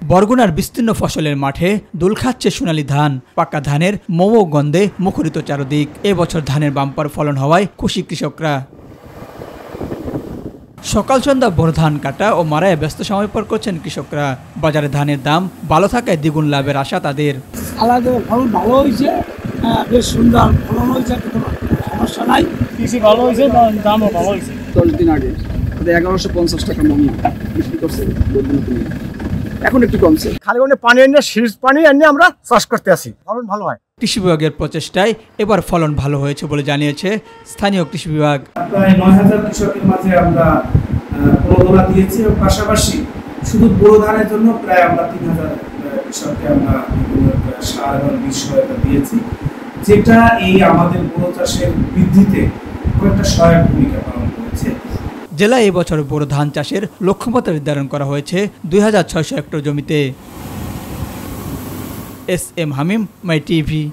বরগুনার বিস্তীর্ণ ফসলের মাঠে দোল খাচ্ছে সোনালী ধান। পাকা ধানের মৌ গন্ধে মুখরিত চারদিক। এবছর ধানের বাম্পার ফলন হওয়ায় খুশি কৃষকরা। সকাল সন্ধ্যা ভোর ধান কাটা ও মারায় ব্যস্ত সময় পার করছেন কৃষকরা। বাজারে ধানের দাম ভালো থাকায় দ্বিগুণ লাভের আশা তাদের। ফলন ভালো হয়েছে, বেশ সুন্দর ফলন হয়েছে, সমস্যা নাই। কৃষি ভালো হয়েছে, দামও ভালো হয়েছে। 10 দিন আগে 1150 টাকা মন বিক্রি করছে, এখন একটু কমছে। খালি পানি এনে শীষ পানি এনে আমরা চাষ করতে আসি, ফলন ভালো হয়। কৃষি বিভাগের প্রচেষ্টায় এবার ফলন ভালো হয়েছে বলে জানিয়েছে স্থানীয় কৃষি বিভাগ। প্রায় 9000 কৃষকের মাঝে আমরা প্রণোদনা দিয়েছি এবং পাশাপাশি শুধু বোরো ধানের জন্য প্রায় আমরা 3000 কৃষককে আমরা সার এবং বীজ সহায়তা দিয়েছি, যেটা এই আমাদের বোরো চাষের বৃদ্ধিতে একটা সহায়ক ভূমিকা পালন করেছে। জেলায় এবছর বোরো ধান চাষের লক্ষ্যমাত্রা নির্ধারণ করা হয়েছে 2600 হেক্টর জমিতে। এস এম হামিম, মাই টিভি।